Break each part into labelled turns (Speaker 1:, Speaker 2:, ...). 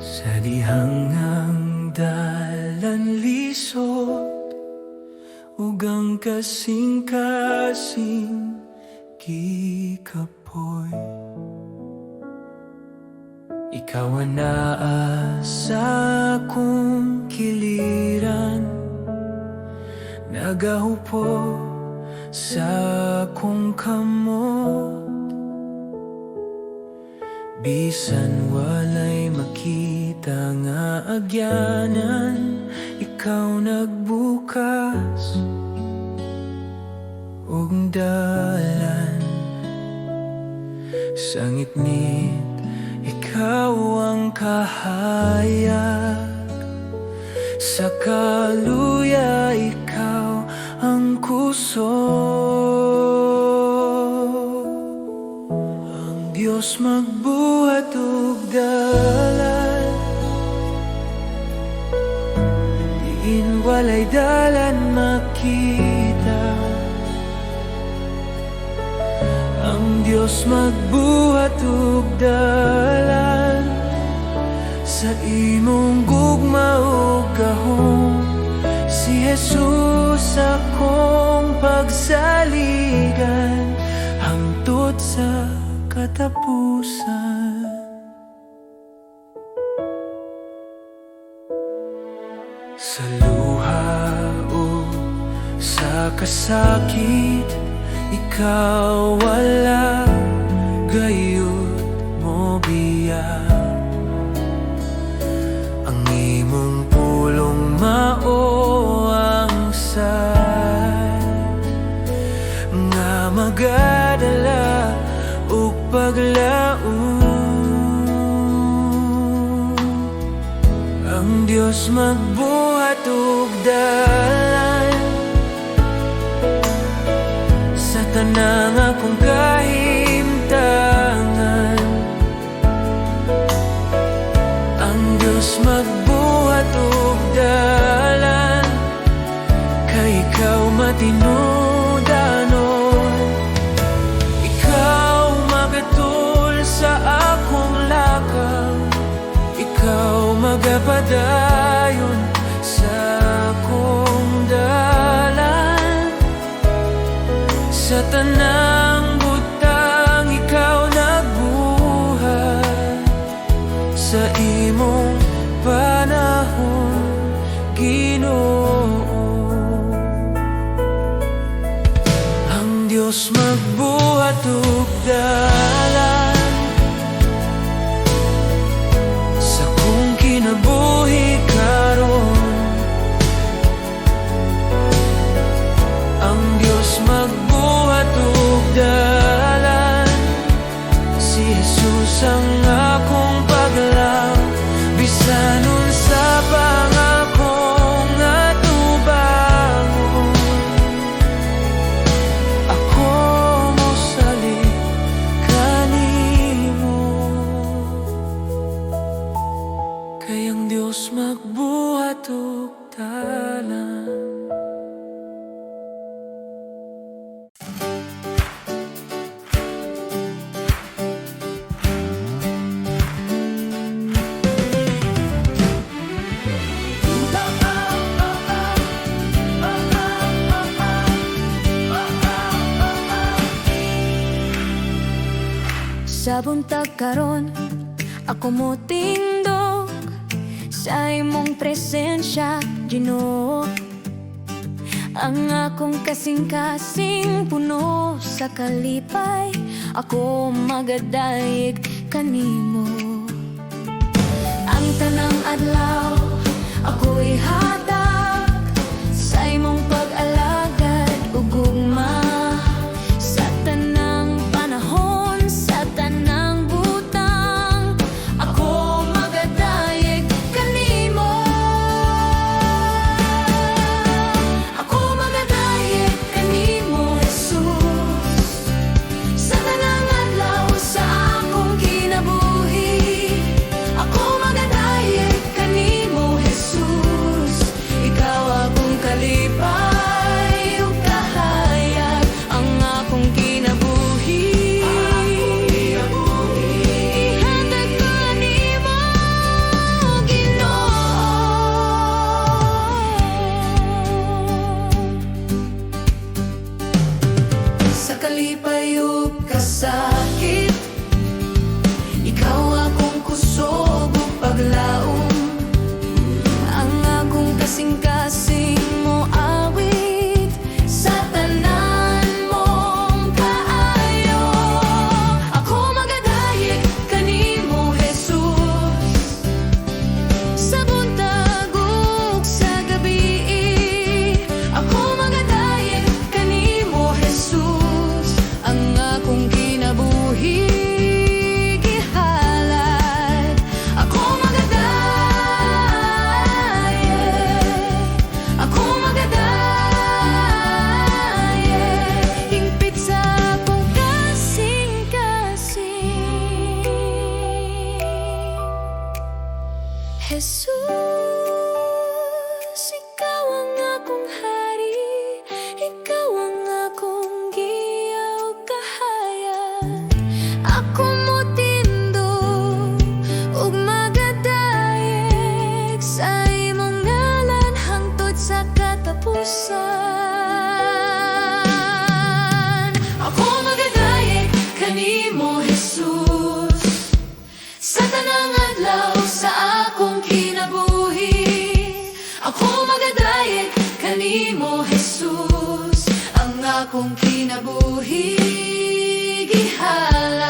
Speaker 1: Sa dihangang dalan lisod, ugang kasing-kasing gikapoy. Ikaw ang naa sa akong kiliran, nagahupo sa akong kamot. Bisan walay makita nga agyanan, ikaw nagbukas ug dalan. Sa ngitngit, ikaw ang kahayag. Sa kaluya, ikaw ang kusog. Ang Diyos magbuhat ug dalan, diin walay dalan makita. Ang Diyos magbuhat ug dalan, sa imong gugma ug gahom. Si Jesus akong pagsaligan, hangtod sa katapusan. Sa luha o sa kasakit, ikaw wala gayud mo biyak. Ang imong pulong mao ang say nga magadala ug paglaom. Ang Diyos magbuhat ug dalan, sa tanang akong kahimtangan. Ang Diyos magbuhat ug dalan, kay ikaw matinudanon. Ikaw magatul sa akong lakaw, ikaw magapadayon sa akong dalan. Sa tanang butang, ikaw nagbuhat. Sa imong panahon, Ginoo. Ang Diyos magbuhat ug dalan, sa kong kinabuhi karon. Ang Diyos magbuhat ug dalan, si Jesus ang akong paglaw. Bisanon sa pangakong atubangon, ako mosalig kanimo. Kay ang Diyos magbuhat ug dalan.
Speaker 2: Sa buntag karon, ako mo tindog sa imong presensya, Ginoo. Ang akong kasing-kasing puno sa kalipay, ako magadayeg kanimo. Ang tanang adlaw, ako'y hatag sa imong pag-alagad ug gugma. Sa tanang panahon, sa tanang butang, ako magadayeg kanimo. Ako magadayeg kanimo, Jesus. Sa tanang adlaw sa akong kinabuhi, ako magadayeg kanimo, Jesus. Jesus, ikaw ang akong hari, ikaw ang akong giya o kahayag. Ako mo tindog ug magadayeg sa imong ngalan hangtod sa katapusan. Ako magadayeg kanimo Jesus sa tanang adlaw sa akong kinabuhi. Ako magadayeg kanimo Jesus ang akong kinabuhi gihalad.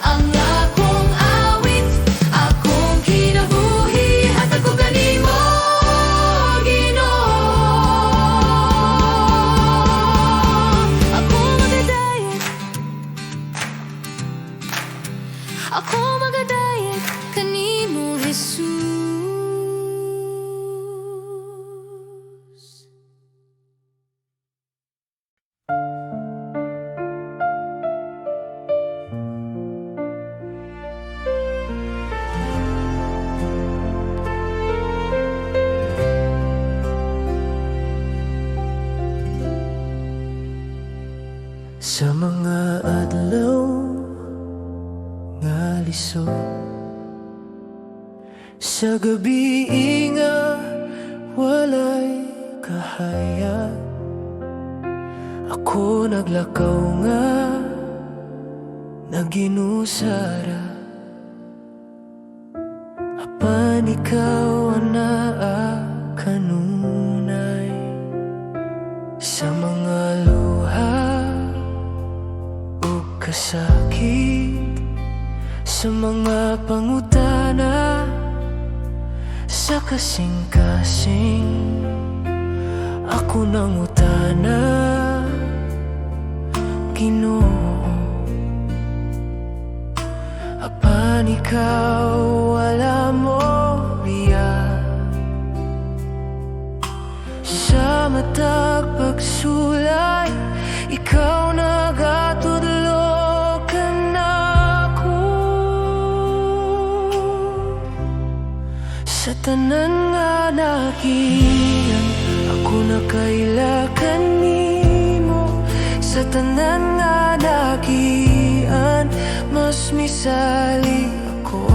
Speaker 2: Ang akong awit, akong kinabuhi hatag ko kanimo Ginoo. Ako magadayeg, ako magadayeg kanimo Jesus.
Speaker 1: Sa mga adlaw nga lisod, sa gabi nga walay kahayag, ako naglakaw nga naginusara. Apan ikaw anaa kanunay sa mga luha ug kasakit, sa mga pangutana, sa kasing-kasing ako nang utana, Ginoo. Apan ikaw wala mo riya sa matag pagsulay, ikaw nagatudlo ka nako. Sa tanan nga nagian, ako nakaila kanimo. Sa tanan nga nagian, mas misali ako.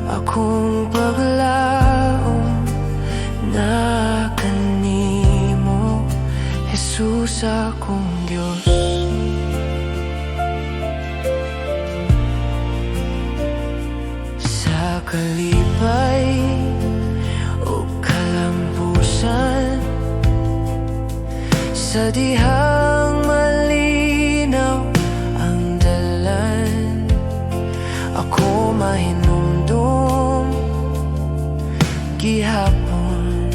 Speaker 1: Akong paglaom na kanimo, Jesus akong Diyos. Sa kalipay o kalambusan, sa dihang malinaw ang dalan, ako mahinumdum gihapon.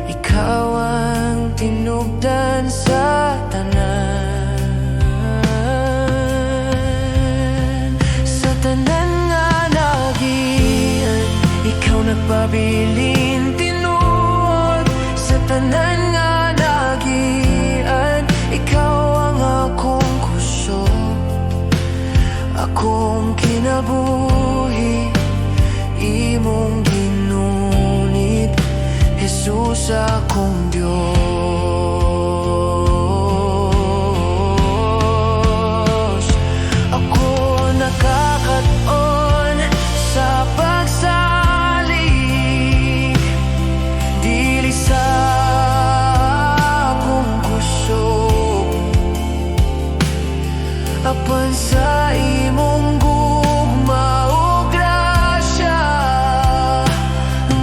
Speaker 1: Ikaw ang tinubdan sa tanan, sa tanan nga nagian, ikaw nagpabilin tinuod. Sa tanan nga nagian, ikaw ang akong kusog, akong kinabuhi, imong ginunit, Jesus akong Diyos. Ako nakakaton sa pagsalig, dili sa akong kusog, apan sa imong gugma o grasya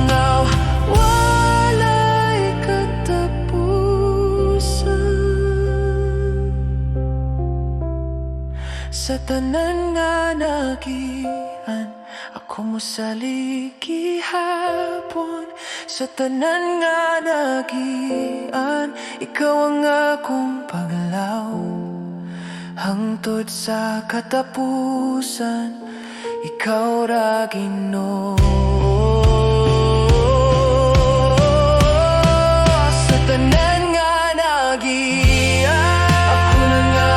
Speaker 1: nga walay katapusan. Sa tanan nga nagian, ako mosalig gihapon. Sa tanan nga nagian, ikaw ang akong paglaw hangtod sa katapusan, ikaw ra Ginoo. Sa tanan nga nagian, ako na nga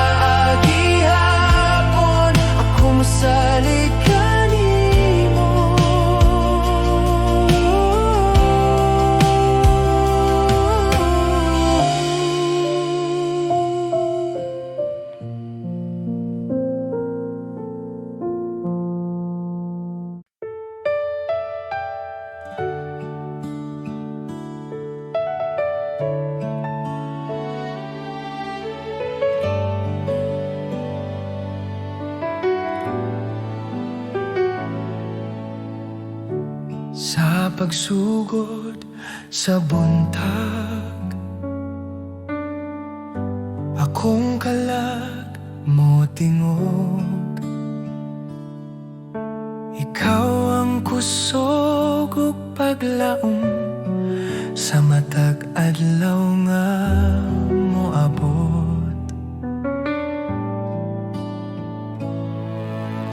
Speaker 1: agihapon, ako masalig ka pagsugod sa buntag. Akong kalag mo tingog, ikaw ang kusog ug paglaom sa matag adlaw nga moabot.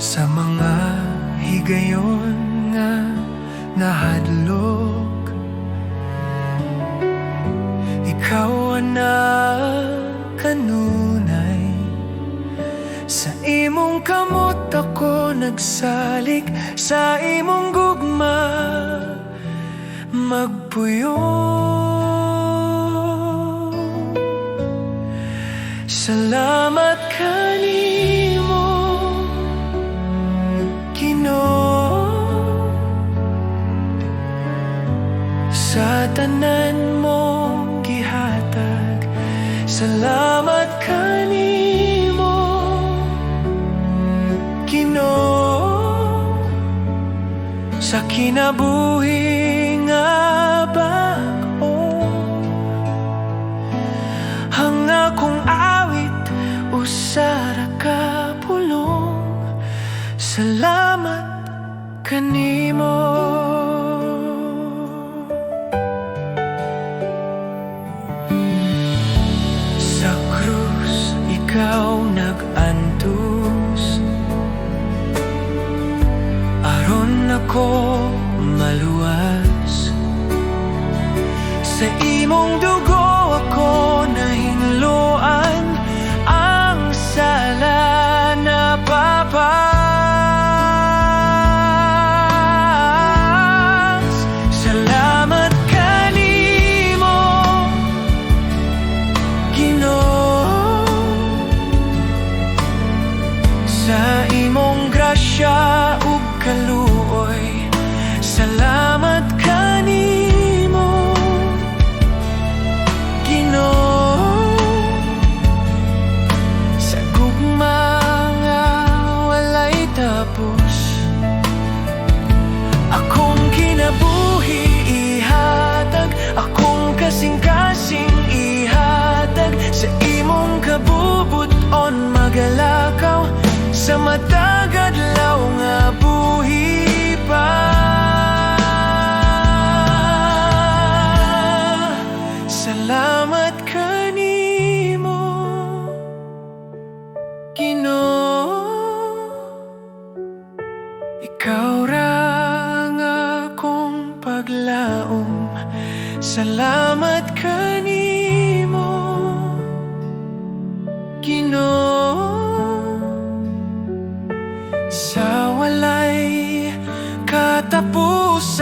Speaker 1: Sa mga higayon nga nahadlok, ikaw ana kanunay. Sa imong kamot ako nagsalik, sa imong gugma magpuyo. Salamat kanimo Ginoo, sa tanan mong gihatag. Salamat kanimo Ginoo, sa kinabuhi nga bag-o. Ang akong awit usara ka pulong. Salamat kanimo. Sa krus ikaw nag-antos, aron ako maluwas. Sa imong dugo ako nahinluan, ang sala na papas. Salamat kanimo Ginoo, sa imong grasya ug kaluoy. Salamat kanimo Ginoo, sa gugma nga walay tapos. Akong kinabuhi ihatag, akong kasing-kasing ihatag. Sa imong kabubuton magalakaw, sa matag adlaw nga buhi pa. Salamat kanimo Ginoo, ikaw ra ang akong paglaom. Salamat kanimo Ginoo, sa walay katapusan.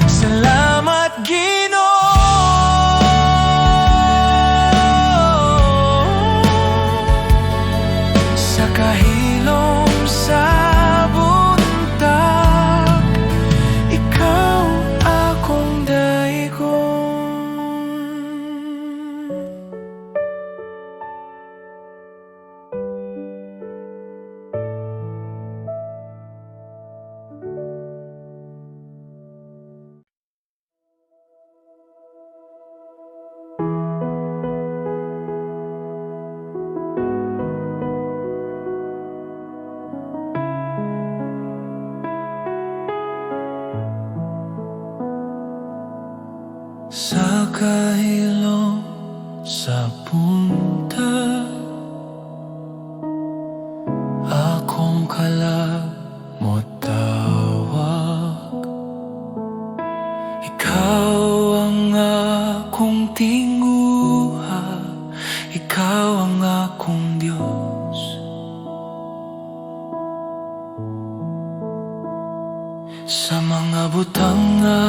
Speaker 1: Salamat Ginoo, sa kahilom sa buntag. Ikaw akong daigon. Sa kahilom sa punta, akong kalag mo tawag. Ikaw ang akong tinguha, ikaw ang akong Diyos. Sa mga butang nga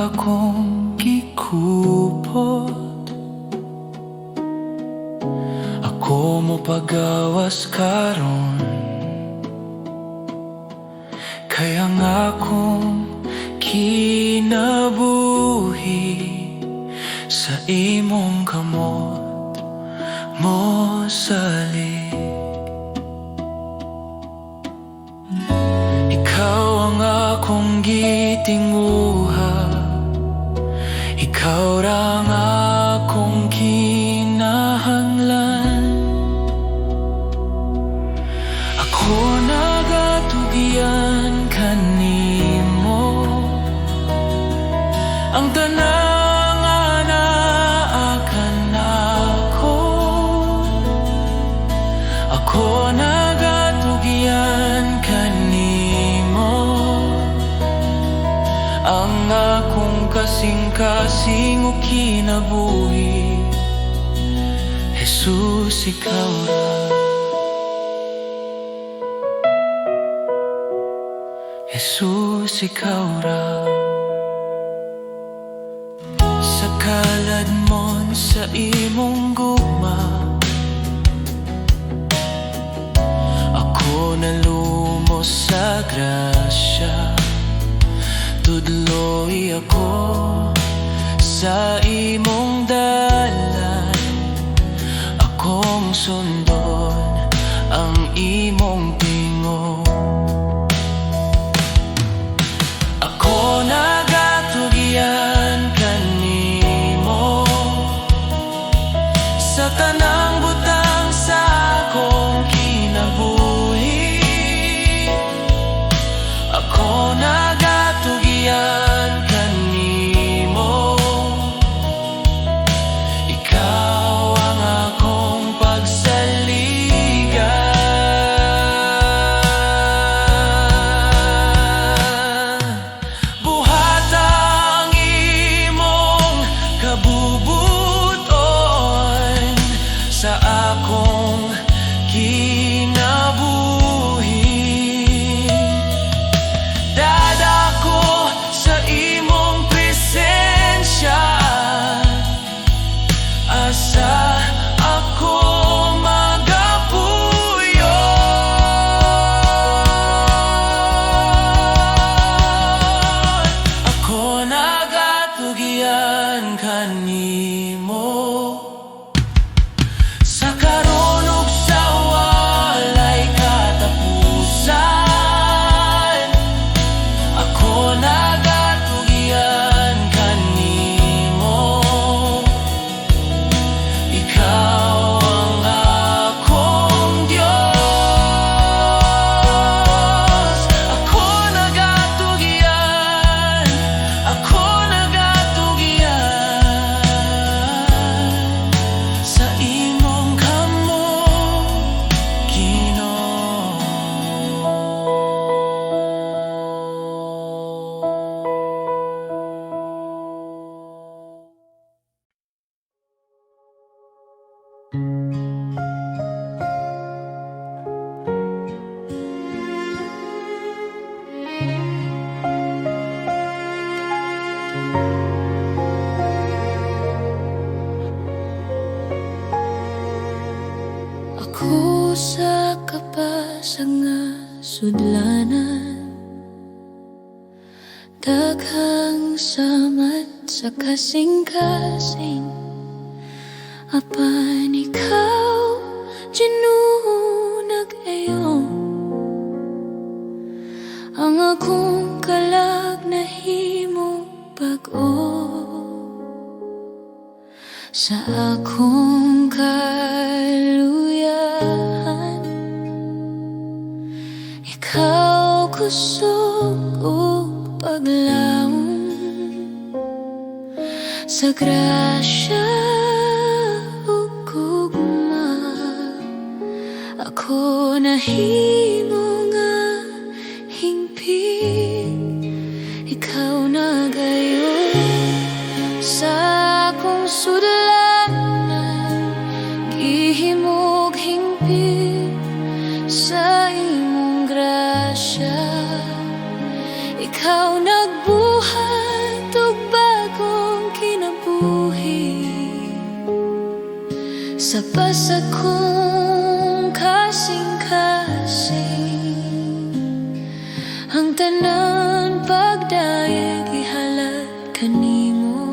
Speaker 1: akong gikupot, ako mo pagawas karon. Kaya nga akong kinabuhi, sa imong kamot mo salik. Ikaw ang akong gitinguha, ikaw rang akong kinahanglan. Ako nagatugyan kanimo, ang tanang anaakan ako. Ako nagatugyan kanimo, ang akong kasing-kasing o kinabuhi. Jesus, ikaw ra. Jesus, ikaw ra. Sa kalad mon sa imong gugma, ako nalumos sa grasya. Tudloy ako sa imong dalan, akong sundon ang imong tingog. Ako nagatugyan kanimo, sa tanang butang sa akong kinabuhi. Ako nagatugyan kanimo, ikaw ang akong pagsaligan. Buhat ang imong kabubuton sa akong kinabuhi. Dadako sa imong presensya, asa ako magapuyo. Ako nagatugyan kanimo, sa karon ug sa walay katapusan. Ako nagatugyan kanimo, ikaw ang akong Diyos. Ako nagatugyan sa imong kamot, Ginoo.
Speaker 2: Ako sa kapasag nga sudlanan, daghang samat sa kasing-kasing. Apan ikaw, Ginoo, nag-ayo, ang akong kalag nahimo bag-o. Sa akong kaluyahan, ikaw kusog o paglaom. Sa grasya ug gugma, ako nahimo nga hingpit. Ikaw nagayon sa akong sudlanan, gihimog hingpit sa imong grasya. Ikaw nagbuhat og bagong kinabuhi, sa pasag kong kasing-kasing. Ang tanan pagdayeg ihalad kanimo,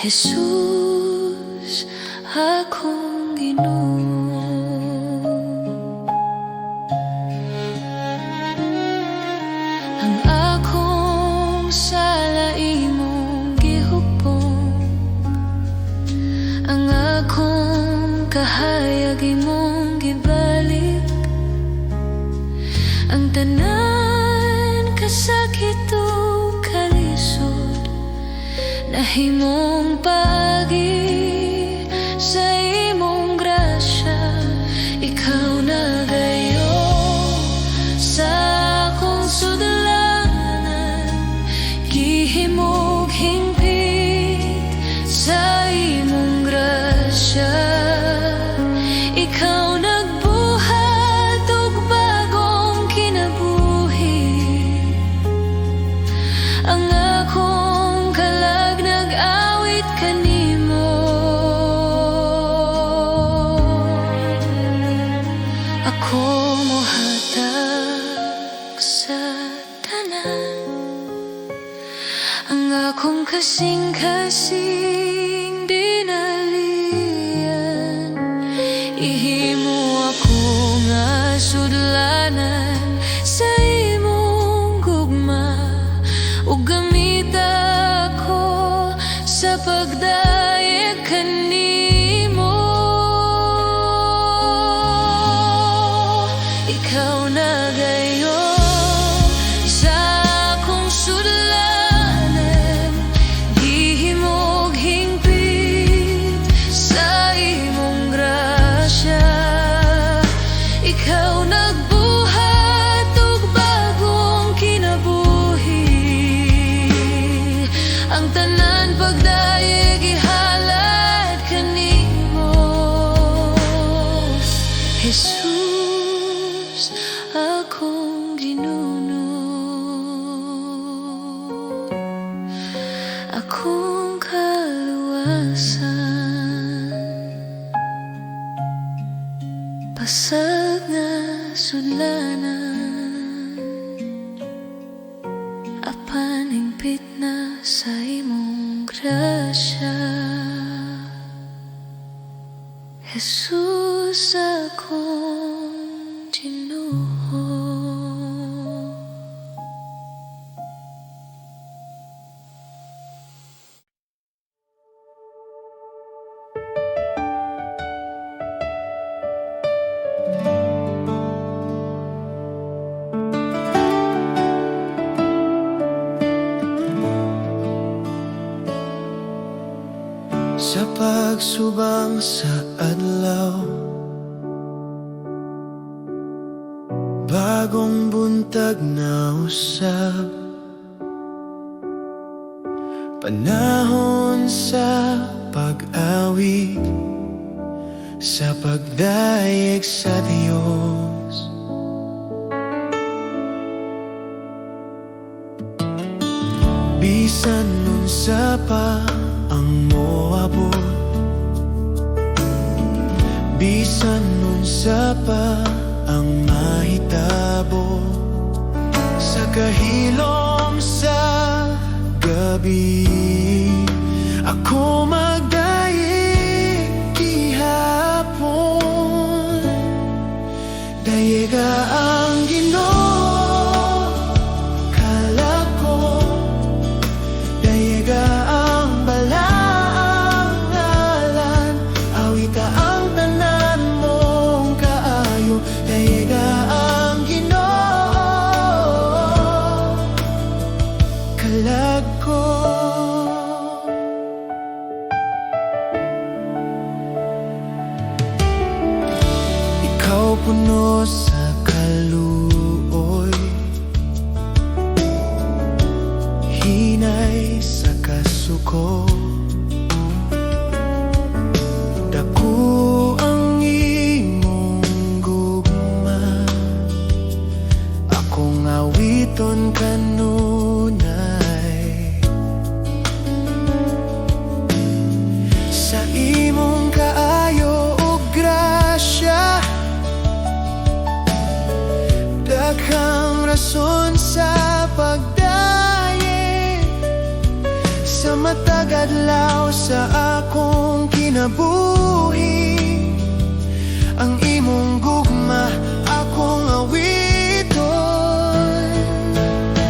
Speaker 2: Jesus, akong Ginoo. ang tanan kasakit ug kalisod, nahimong paagi sa imong grasya. Ikaw na gayo sa akong sudlanan, gihimog hingpit sa imong grasya. Ikaw nagbuhat og bagong kinabuhi, ang akong kalag nag-awit kanimo. Ako mohatag sa tanan, ang akong kasing-kasing dinalian. Ihimo ako nga sudlanan sa imong gugma, ug gamit ako sa pagdayeg kanimo. Ikaw na gayo sa akong sudlanan, gihimog hingpit sa imong grasya. Ikaw nagbuhat og bagong kinabuhi, ang tanan pagdayeg ihalad kanimo. Jesus, akong Ginuno, akong kaluwasan, pasag nga sudlanan, apan hingpit na sa imong grasya. Jesus, akong Ginoo.
Speaker 1: Sa pagsubang sa adlaw, bagong buntag na usab, panahon sa pag-awit, sa pagdayeg sa Dios. Bisan nun sa pa ang moabot, bisan nun sa pa ang mahitabo, sa kahilom sa gabi, ako magdayeg gihapon. Dayega ang Ginoo kalag ko, dayega ang balaang ngalan, awita ang tanan mong kaayo. Dayega ang Ginoo kalag ko. Ikaw puno sa kaluoy, hinay sa kasuko, dako ang imong gugma, akong awiton kanunay. Sa imong kaayo ug grasya, daghang rason sa pagdayeg, sa matag adlaw sa akong kinabuhi, ang imong gugma akong awiton.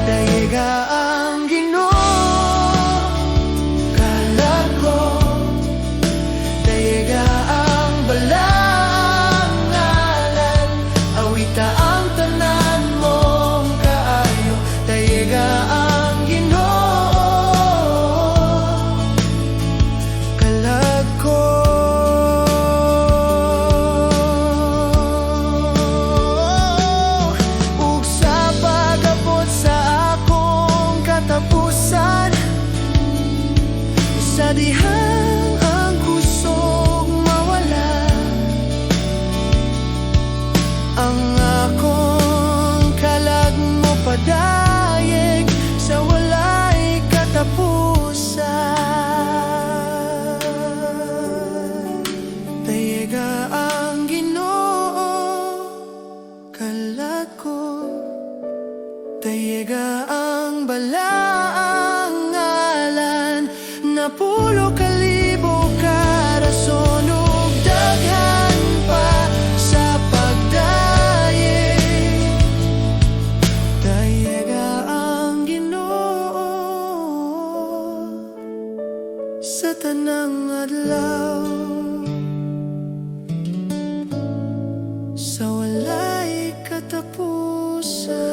Speaker 1: Dayega ang Ginoo kalag ko, dayega ang balaang ngalan, awita ang tanan mo padaig sa walay katapusan. Dayiga ang Ginoo kalat ko, dayiga ang balaang ngalan, napulo kalibo karason ug daghan pa sa pagdaig. Dayiga ang Ginoo sa tanang adlaw, sa walay katapusan.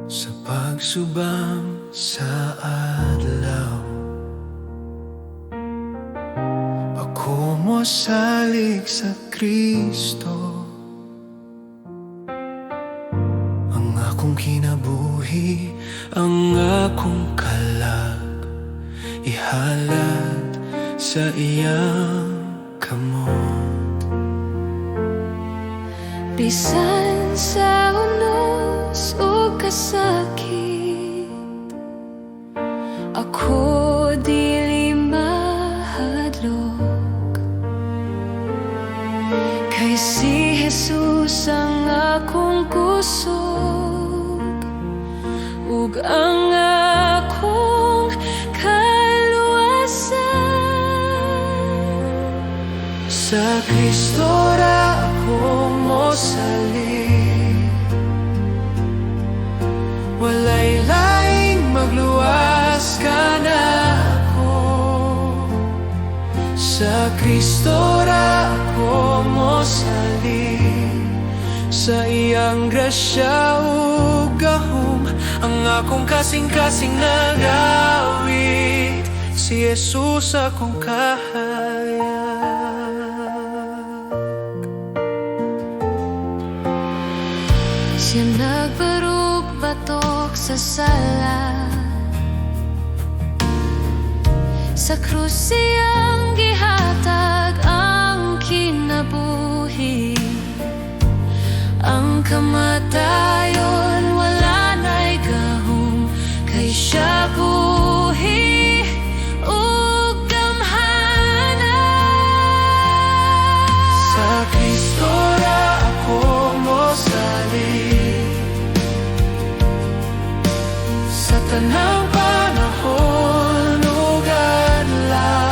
Speaker 1: Sa pagsubang sa adlaw, ako mosalig sa Kristo. Ang akong kinabuhi, ang akong kalag, ihalad sa iyang kamot.
Speaker 2: Bisan sa unos o kasakit, ako dili mahadlok. Kay si Jesus ang akong kusog, ug ang akong kaluwasan.
Speaker 1: Sa Kristo ra ako mosalig, walay laing magluwas ka na ako. Sa Kristo ra ako mosalig, sa iyang grasya ug gahom, ang akong kasing-kasing nagawit, si Jesus akong kahayag.
Speaker 2: Siya nagbarug batok sa sala, sa krus siyang gihatag ang kinabuhi. Ang kamatayon wala na'y gahom, kay siya buhi ug gamhanan.
Speaker 1: Sa Kristo ra ako mosalig, sa tanang panahon ug adlaw.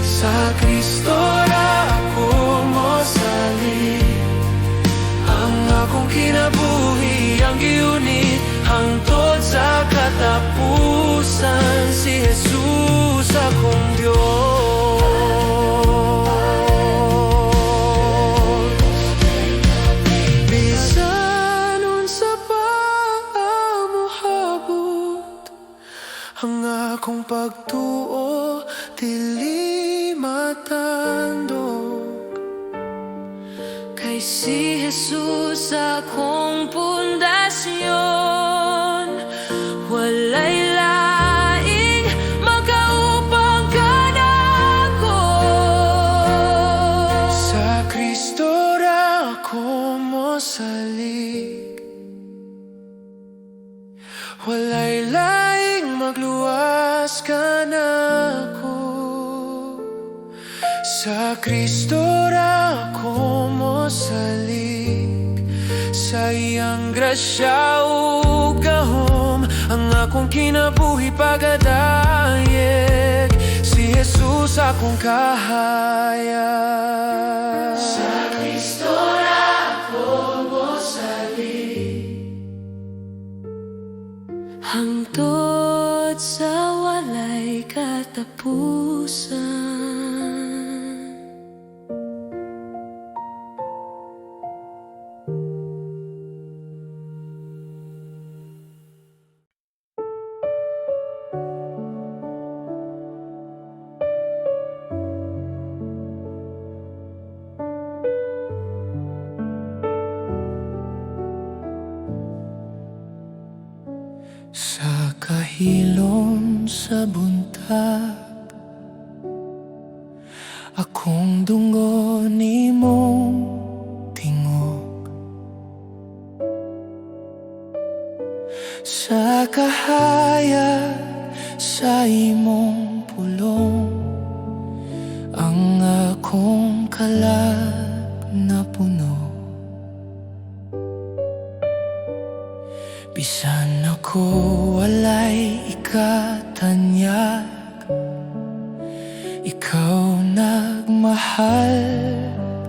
Speaker 1: Sa Kristo ra ako mosalig, ang akong kinabuhi, ang giunit hangtod sa katapusan, si Jesus akong Diyos. Bisan unsa pa mohabot, ang akong pagtuo dili matandog.
Speaker 2: Kay si Jesus akong pundasyon, walay laing makaupang kanako.
Speaker 1: Sa Kristo ra ako mosalig, walay laing magluwas ka na ako. Sa Kristo ra ako mosalig, sa iyang grasya ug gahom, ang akong kinabuhi pagadayeg, si Jesus akong kahayag. Sa Kristo ra ako mosalig,
Speaker 2: hangtod sa walay katapusan.
Speaker 1: Sa kahilom sa buntag, akong dungo nimong tingog. Sa kahayag sa imong pulong, ang akong kalag na puno. Bisan ako walay ikatanyag, ikaw nagmahal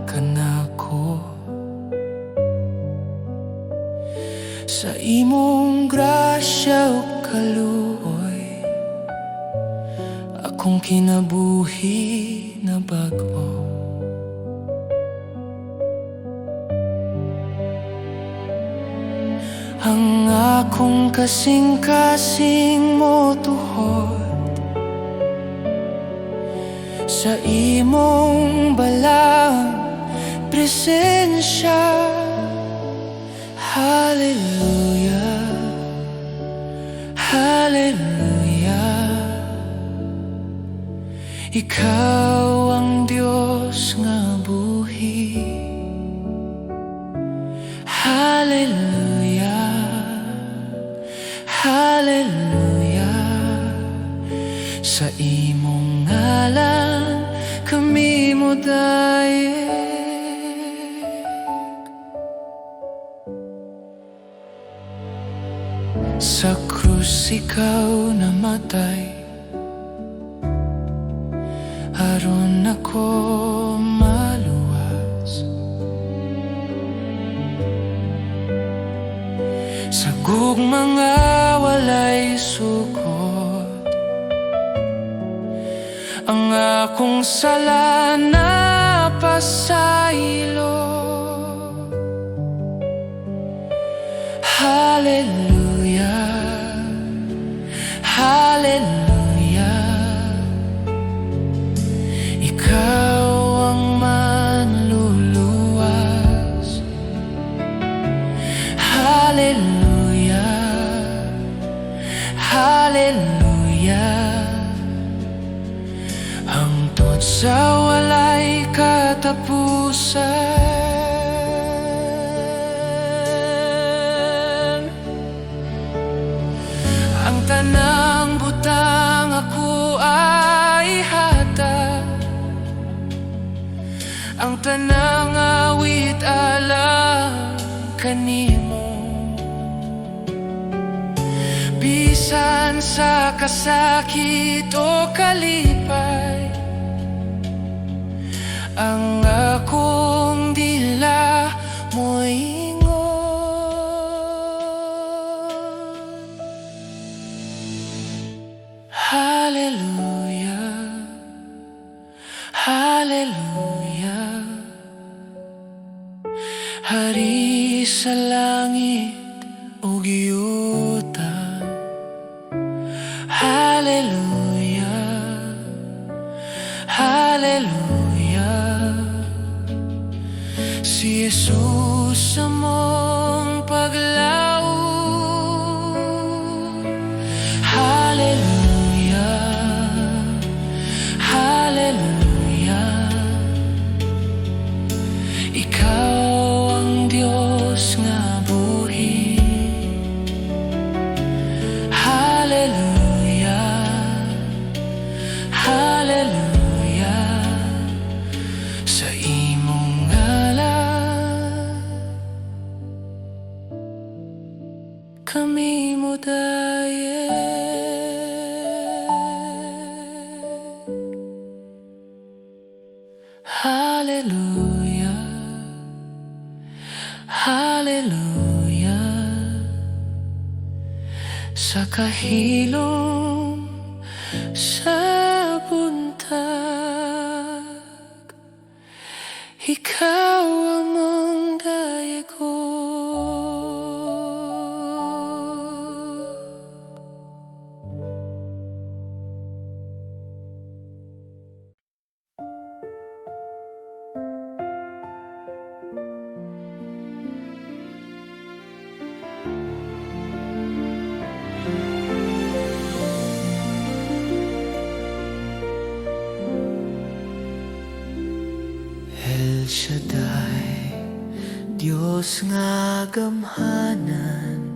Speaker 1: ka nako. Sa imong grasya ug kaluoy, akong kinabuhi na bag-o. Ang akong kasing-kasing mo tuhod sa imong balang presensya. Hallelujah, hallelujah. Ikaw ang Diyos nga buhi. Hallelujah, hallelujah. Sa imong ngalan kami mo dayeg. Sa krus ikaw namatay, aron ako maluwas. Sa gugmang nga walay sukot, ang akong sala na pasaylo. Hallelujah, hallelujah. Ikaw ang manluluwas. Hallelujah, hallelujah. Hangtod sa walay katapusan, ang tanang butang ako ay hatag, ang tanang awit alang kanimo. Bisan sa kasakit o kalipay, ang akong dila mo'y hallelujah, hallelujah. Hari sa langit ug yuta, hallelujah, hallelujah. Si Jesus among paglaom. Hallelujah, hallelujah. Ikaw ang Diyos nga buhi. Hallelujah, hallelujah. Sa imong ngalan kami mo dayeg. Hallelujah, hallelujah. Sa kahilom sa buntag, ikaw among dayeg ko. Diyos nga gamhanan,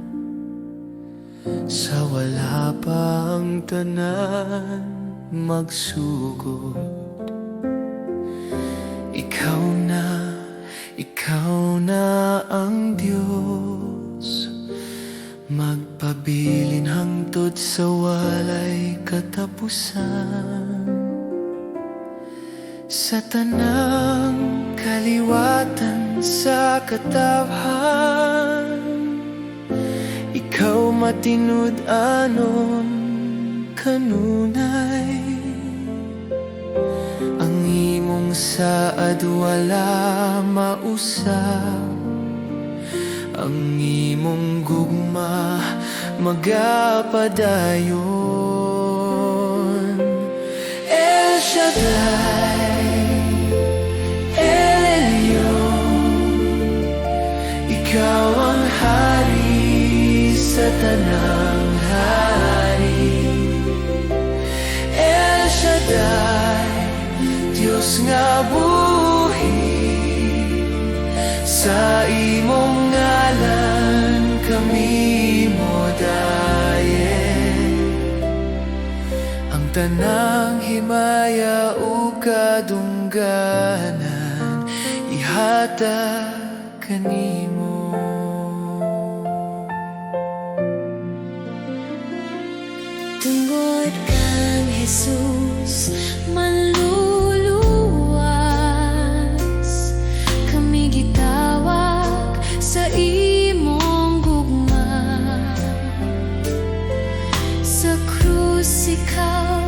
Speaker 1: sa wala pang tanan magsugod. Ikaw na ang Diyos, magpabilin hangtod sa walay katapusan. Sa tanang kaliwatan sa katawhan, ikaw matinud anon kanunay. Ang imong saad wala mausap, ang imong gugma magapadayon. El Shaddai, El Elyon, ikaw ang hari sa tanang hari. El Shaddai, Diyos nga buhi, sa imong ngalan kami mo dayen. Ang tanang himaya o kadungganan ihatag kanimo.
Speaker 2: Tungod kang Jesus manluluwas, kami gitawag sa imong gugma. Sa krus ikaw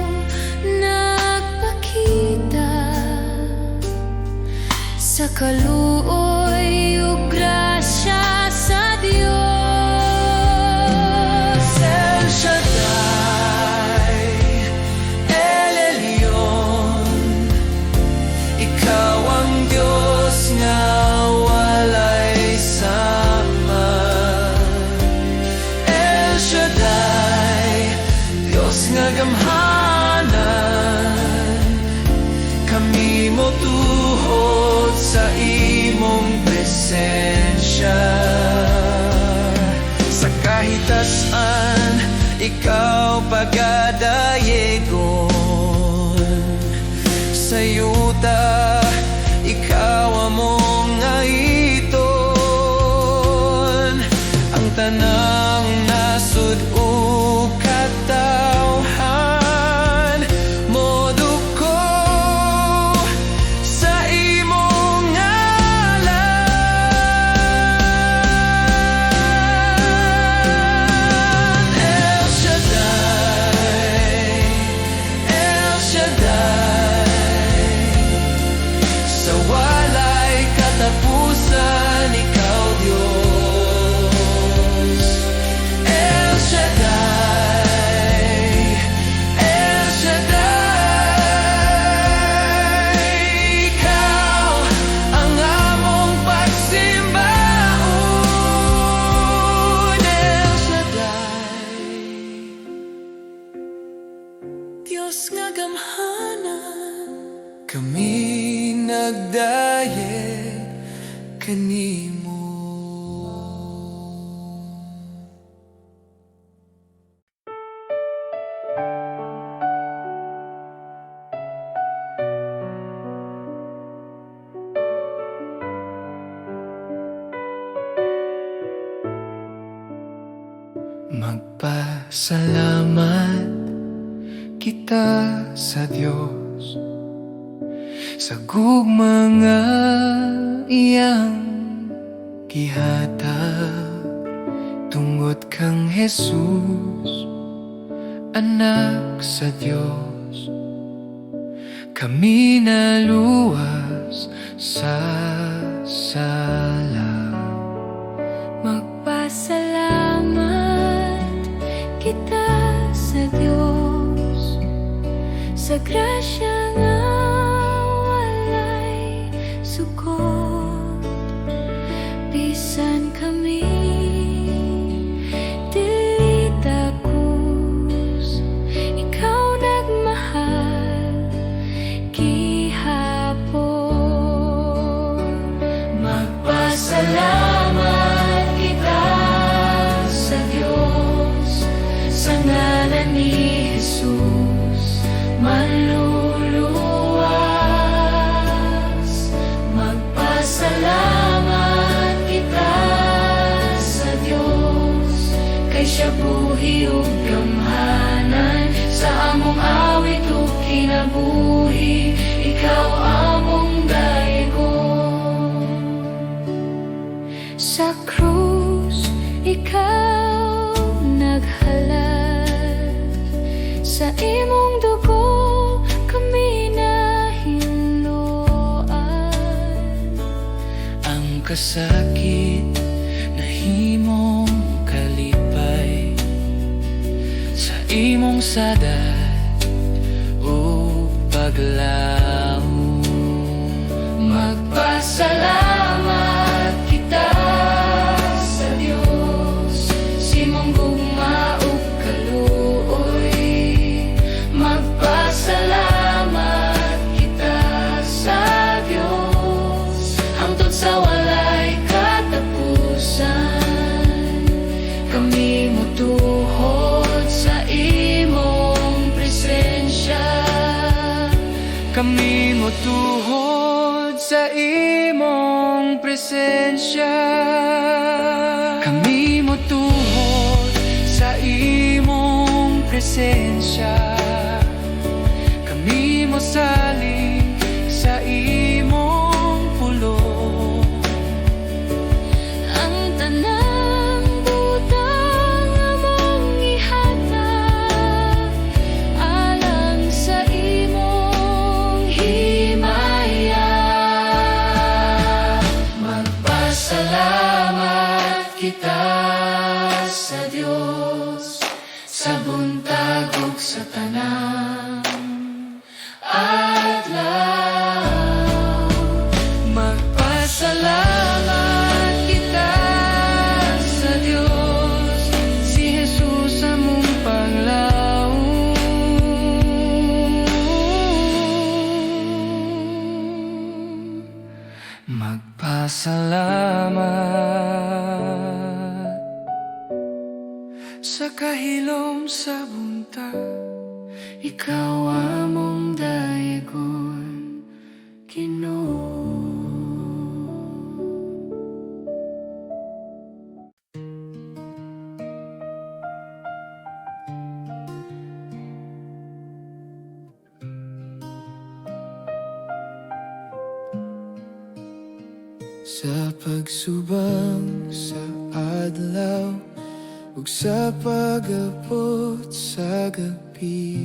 Speaker 2: nagpakita, sa kaluoy ug grasya sa Dios.
Speaker 1: El Shaddai, El Elyon, ikaw ang Diyos nga walay sama. El Shaddai, Diyos nga gamhanan, kami mo tuhod sa imong presensya. Sa kahitasan, ikaw pagadayegon. Sa yuta, ikaw among ngaiton. Ang tanang nasud o katawhan moduko sa imong ngalan. El Shaddai, El Shaddai, sa walay katapusan ikaw Diyos. El Shaddai, El Shaddai, ikaw ang among pagsimbaon. El Shaddai, Diyos nga gamhanan, kami nagdaye kanimo. Magpasalamat kita sa Diyos sa gugma nga iyang gihatag. Tungod kang Jesus, anak sa Diyos, kami naluwas sa sala.
Speaker 2: Magpasalamat kita sa Diyos sa grasya nga walay sukot. Bisan kami dili takus, ikaw nagmahal gihapon. Magpasalamat kita sa Diyos, sa ngalan ni Jesus manluluwas. Magpasalamat kita sa Diyos, kay siya buhi ug gamhanan. Sa among awit ug kinabuhi, ikaw among dayogon. Sa krus, ikaw naghalad. Sa imong dugo, kami nahinluan.
Speaker 1: Ang kasakit na himong kalipay, sa imong sadat o paglaom.
Speaker 2: Magpasalamat kita sa Diyos, simong gugma ug kaluoy. Magpasalamat kita sa Diyos, hangtod sa walay katapusan. Kami motuhod sa imong presensya.
Speaker 1: Kami motuhod sa imong presensya. Kami motuhod sa imong presensya. Kami mosalig sa imong pulong.
Speaker 2: Ang tanang butang among ihatag alang sa imong himaya. Magpasalamat kita sa Diyos, sa buntag ug sa tanang adlaw.
Speaker 1: Magpasalamat kita sa Diyos, si Jesus among panglaom. Magpasalamat sa kahilom sa buntag,
Speaker 2: Ikaw among dayogon, Ginoo.
Speaker 1: sa pagsubang sa adlaw ug sa pag-abot sa gabi,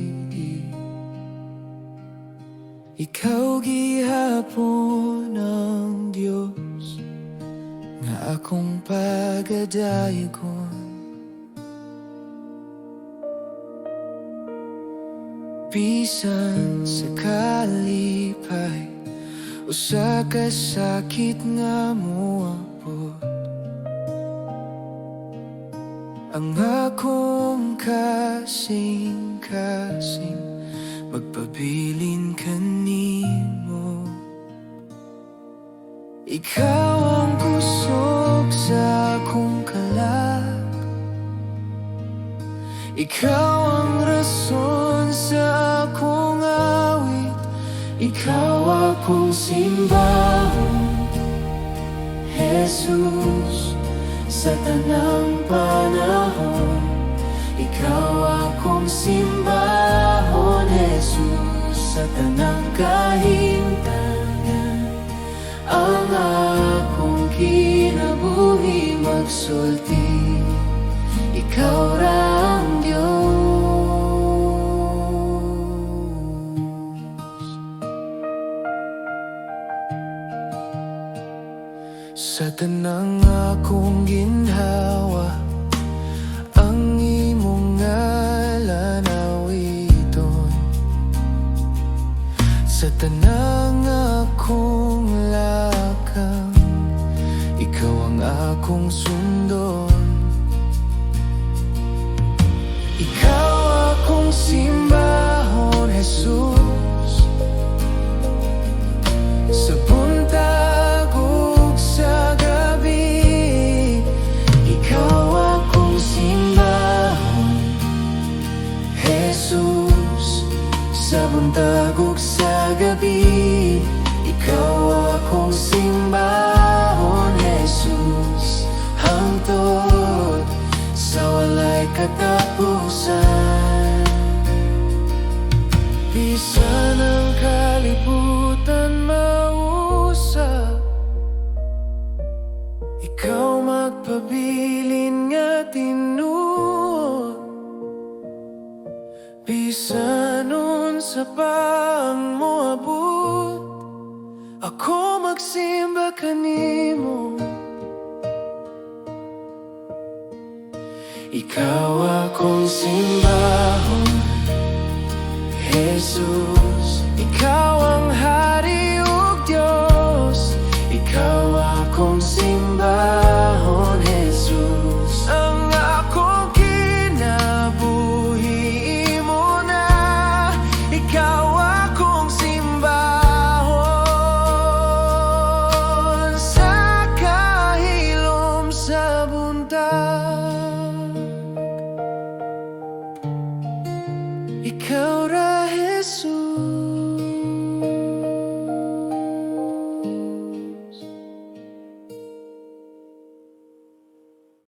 Speaker 1: ikaw gihapon ang Dios nga akong pagadayogon. Bisan sa kalipay o sa kasakit nga moabot, ang akong kasing-kasing magpabilin kanimo. Ikaw ang kusog sa akong kalag, ikaw ang rason sa akong awit, ikaw akong simbahon, Jesus, sa tanang panahon. Ikaw akong simbahon, Jesus, sa tanang kahimtangan. Ang akong kinabuhi magsulti, ikaw ra ang Diyos. Sa tanang akong ginhawa, ang imong ngalan awiton. Sa tanang akong lakang, ikaw ang akong sundon. Ikaw akong simbahon, Jesus, sa buntag ug sa gabi. Ikaw magpabilin nga tinuod, bisan unsa pa ang moabot, ako magsimba kanimo. Ikaw akong simbahon, Jesus. Ikaw ang Hari ug Diyos. Ikaw akong simbahon, Jesus. Ang akong kinabuhi mo na. Ikaw akong simbahon sa kahilom sa buntag. Ikaw ra, Jesus.